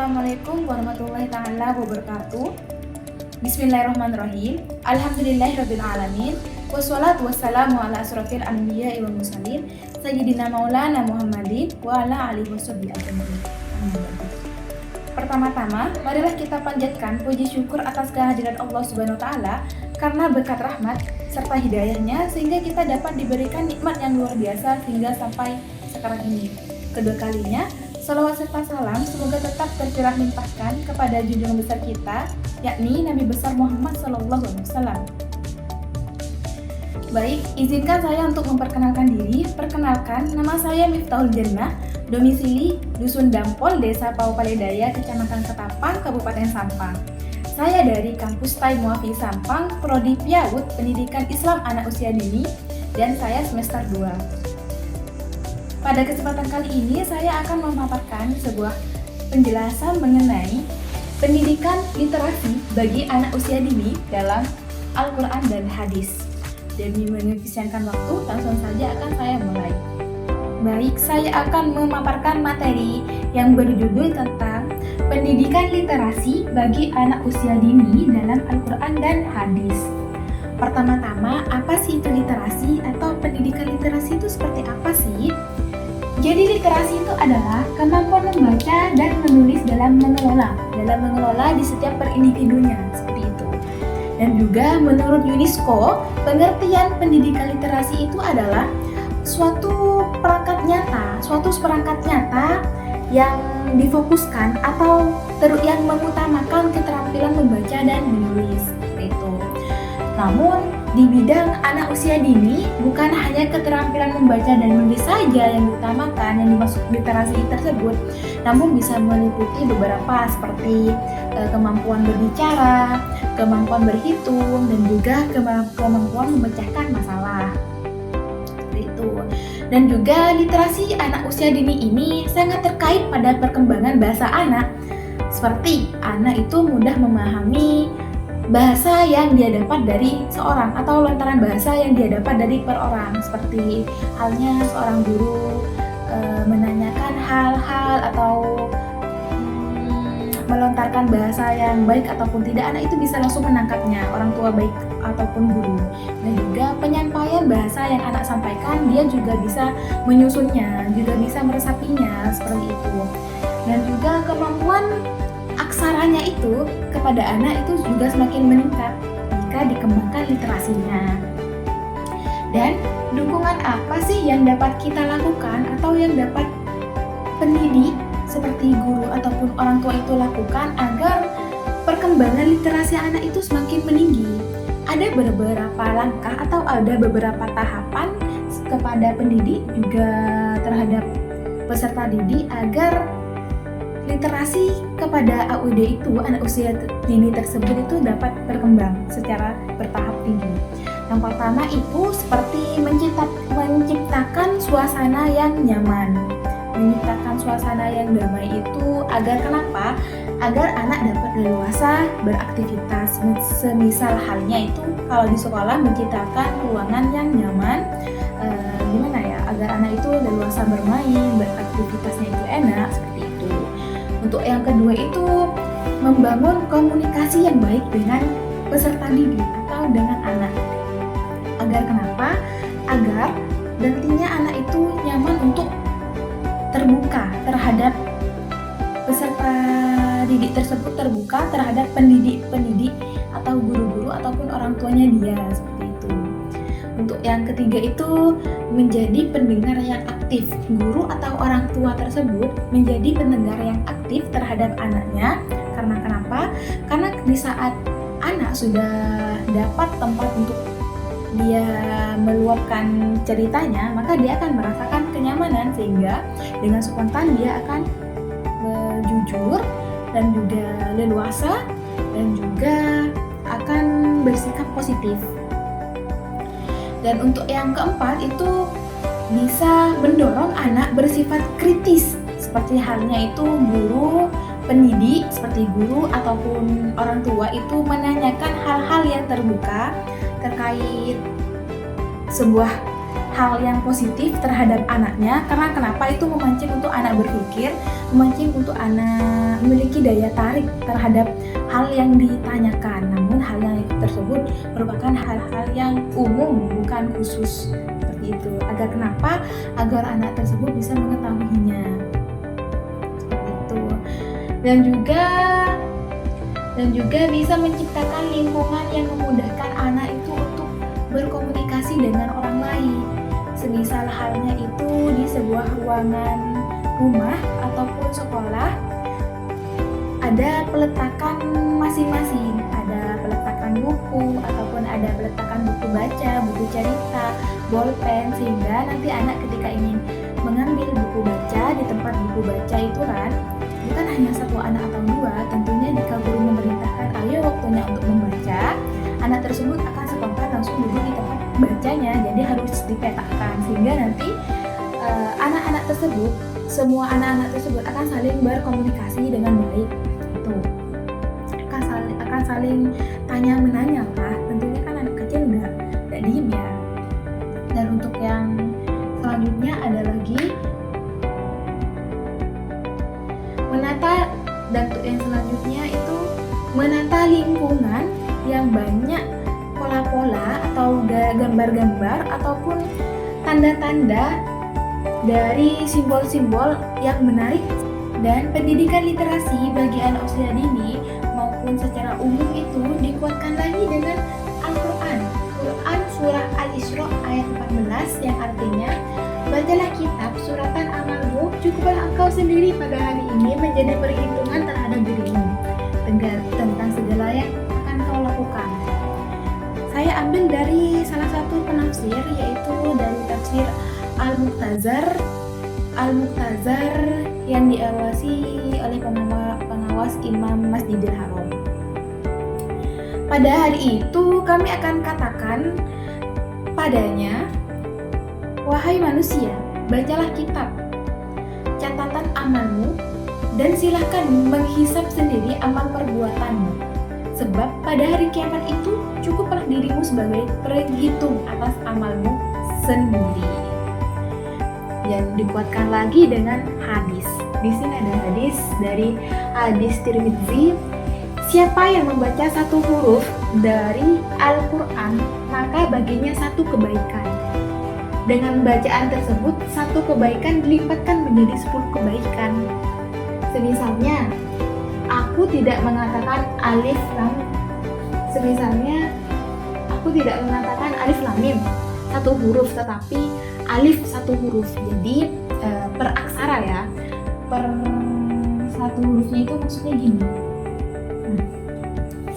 Assalamualaikum warahmatullahi ta'ala wabarakatuh. Bismillahirrahmanirrahim. Alhamdulillahirrabbilalamin. Wassalatu wassalamu ala asrofil anbiya'i wal mursalin Sayyidina maulana Muhammadin wa ala alihi washabihi ajmain. Pertama-tama, marilah kita panjatkan puji syukur atas kehadiran Allah Subhanahu wa taala karena berkat rahmat serta hidayahnya sehingga kita dapat diberikan nikmat yang luar biasa hingga sampai sekarang ini. Kedua kalinya, salawat serta salam semoga tetap tercurah limpahkan kepada junjungan besar kita, yakni Nabi besar Muhammad SAW. Baik, izinkan saya untuk memperkenalkan diri. Perkenalkan, nama saya Miftahul Jannah, domisili Dusun Dampol, Desa Paupaledaya, Kecamatan Ketapang, Kabupaten Sampang. Saya dari Kampus Tai Muafi Sampang, Prodi PIAUD, Pendidikan Islam Anak Usia Dini, dan saya semester 2. Pada kesempatan kali ini saya akan memaparkan sebuah penjelasan mengenai pendidikan literasi bagi anak usia dini dalam Al-Quran dan Hadis. Demi mengefisienkan waktu, langsung saja akan saya mulai. Baik, saya akan memaparkan materi yang berjudul tentang pendidikan literasi bagi anak usia dini dalam Al-Quran dan Hadis. Pertama-tama, apa sih itu literasi atau pendidikan literasi itu seperti apa sih? Jadi literasi itu adalah kemampuan membaca dan menulis dalam mengelola di setiap perindividunya, seperti itu. Dan juga menurut UNESCO, pengertian pendidikan literasi itu adalah suatu perangkat nyata yang difokuskan atau yang mengutamakan keterampilan membaca dan menulis, seperti itu. Namun di bidang anak usia dini, bukan hanya keterampilan membaca dan menulis saja yang diutamakan yang dimaksud literasi tersebut, namun bisa meliputi beberapa seperti kemampuan berbicara, kemampuan berhitung, dan juga kemampuan memecahkan masalah. Seperti itu. Dan juga literasi anak usia dini ini sangat terkait pada perkembangan bahasa anak. Seperti anak itu mudah memahami bahasa yang dia dapat dari seorang atau lontaran bahasa yang dia dapat dari per orang, seperti halnya seorang guru menanyakan hal-hal atau melontarkan bahasa yang baik ataupun tidak, anak itu bisa langsung menangkapnya, orang tua baik ataupun guru. Dan juga penyampaian bahasa yang anak sampaikan, dia juga bisa menyusunnya, juga bisa meresapinya, seperti itu. Dan juga kemampuan aksaranya itu kepada anak itu juga semakin meningkat jika dikembangkan literasinya. Dan dukungan apa sih yang dapat kita lakukan atau yang dapat pendidik seperti guru ataupun orang tua itu lakukan agar perkembangan literasi anak itu semakin meninggi? Ada beberapa langkah atau ada beberapa tahapan kepada pendidik juga terhadap peserta didik agar literasi kepada AUD itu, anak usia dini tersebut itu dapat berkembang secara bertahap tinggi. Yang pertama itu seperti menciptakan suasana yang nyaman, menciptakan suasana yang damai itu agar kenapa? Agar anak dapat leluasa beraktivitas. Semisal halnya itu kalau di sekolah menciptakan ruangan yang nyaman, gimana ya? Agar anak itu leluasa bermain, beraktivitasnya itu enak, seperti itu. Untuk yang kedua itu membangun komunikasi yang baik dengan peserta didik atau dengan anak. Agar kenapa? Agar nantinya anak itu nyaman untuk terbuka terhadap peserta didik tersebut, terbuka terhadap pendidik atau guru-guru ataupun orang tuanya dia, seperti itu. Untuk yang ketiga itu menjadi pendengar yang aktif. Guru atau orang tua tersebut menjadi pendengar yang aktif terhadap anaknya. Karena kenapa? Karena di saat anak sudah dapat tempat untuk dia meluapkan ceritanya, maka dia akan merasakan kenyamanan sehingga dengan spontan dia akan jujur dan juga leluasa dan juga akan bersikap positif. Dan untuk yang keempat itu bisa mendorong anak bersifat kritis, seperti halnya itu guru, pendidik seperti guru ataupun orang tua itu menanyakan hal-hal yang terbuka terkait sebuah hal yang positif terhadap anaknya. Karena kenapa? Itu memancing untuk anak berpikir, memancing untuk anak memiliki daya tarik terhadap hal yang ditanyakan. Namun hal yang tersebut merupakan hal-hal yang umum, bukan khusus seperti itu. Agar anak tersebut bisa mengetahuinya. Itu. Dan juga bisa menciptakan lingkungan yang memudahkan anak itu untuk berkomunikasi dengan orang lain. Semisal halnya itu di sebuah ruangan rumah ataupun sekolah, ada peletakan masing-masing, ada peletakan buku ataupun ada peletakan buku baca, buku cerita, bolpen, sehingga nanti anak ketika ingin mengambil buku baca di tempat buku baca itu kan bukan hanya satu anak atau dua. Tentunya jika guru memerintahkan ayo waktunya untuk membaca, anak tersebut akan spontan langsung duduk di tempat bacanya. Jadi harus dipetakan sehingga nanti semua anak-anak tersebut akan saling berkomunikasi dengan baik. Itu akan saling tanya menanya lah. Tentunya kan anak kecil nggak diem ya. Dan untuk yang selanjutnya ada lagi menata lingkungan yang banyak pola-pola atau gambar-gambar ataupun tanda-tanda dari simbol-simbol yang menarik. Dan pendidikan literasi bagi anak usia dini maupun secara umum itu dikuatkan lagi dengan Al-Quran surah Al-Isra ayat 14 yang artinya, bacalah kitab suratan amalmu, cukuplah engkau sendiri pada hari ini menjadi perhitungan terhadap dirimu tentang segala yang akan kau lakukan. Saya ambil dari salah satu penafsir, yaitu dari tafsir Al-Muqtazar yang diawasi oleh pengawas Imam Masjidil Haram. Pada hari itu kami akan katakan padanya, wahai manusia, bacalah kitab catatan amalmu dan silahkan menghisap sendiri amal perbuatanmu, sebab pada hari kiamat itu cukuplah dirimu sebagai penghitung atas amalmu sendiri. Dan dikuatkan lagi dengan hadis. Di sini ada hadis dari hadis Tirmidzi. Siapa yang membaca satu huruf dari Al-Quran, maka baginya satu kebaikan. Dengan bacaan tersebut, satu kebaikan dilipatkan menjadi 10 kebaikan. Semisalnya, aku tidak mengatakan alif lam. Alif lam mim satu huruf, tetapi alif satu huruf. Jadi per aksara ya. Per satu hurufnya itu maksudnya gini.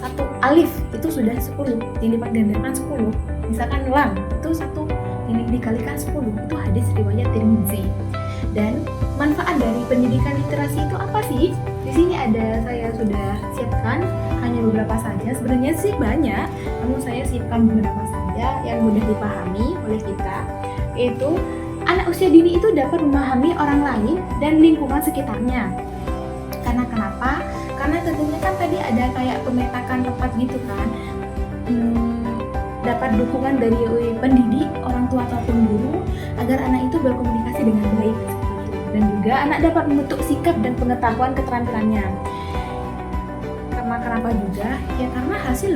Satu alif itu sudah 10, dilipat gandakan 10. Misalkan lam itu satu ini dikalikan 10. Itu hadis riwayat Tirmidzi. Dan manfaat dari pendidikan literasi itu apa sih? Di sini saya sudah siapkan hanya beberapa saja. Sebenarnya sih banyak, namun saya siapkan beberapa saja yang mudah dipahami oleh kita. Yaitu anak usia dini itu dapat memahami orang lain dan lingkungan sekitarnya. Karena kenapa? Karena tentunya kan tadi ada kayak pemetakan tempat gitu kan. Dapat dukungan dari pendidik, orang tua ataupun guru agar anak itu berkomunikasi dengan baik. Dan juga anak dapat membentuk sikap dan pengetahuan keterampilannya. Karena kenapa juga? Ya karena hasil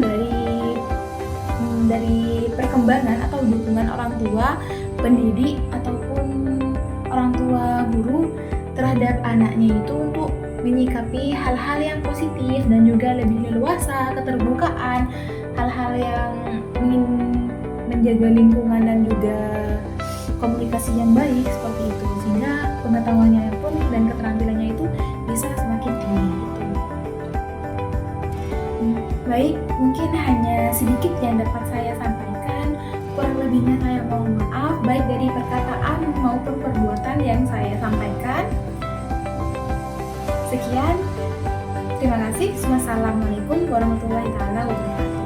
dari perkembangan atau dukungan orang tua, pendidik ataupun orang tua guru terhadap anaknya itu untuk menyikapi hal-hal yang positif dan juga lebih leluasa, keterbukaan, hal-hal yang ingin menjaga lingkungan dan juga komunikasi yang baik seperti itu, sehingga pengetahuannya pun dan keterampilannya itu bisa semakin tinggi gitu. Baik, mungkin hanya sedikit yang dapat saya sampaikan. Kurang lebihnya saya mohon maaf, baik dari perkataan maupun perbuatan yang saya sampaikan. Sekian, terima kasih. Wassalamualaikum warahmatullahi wabarakatuh.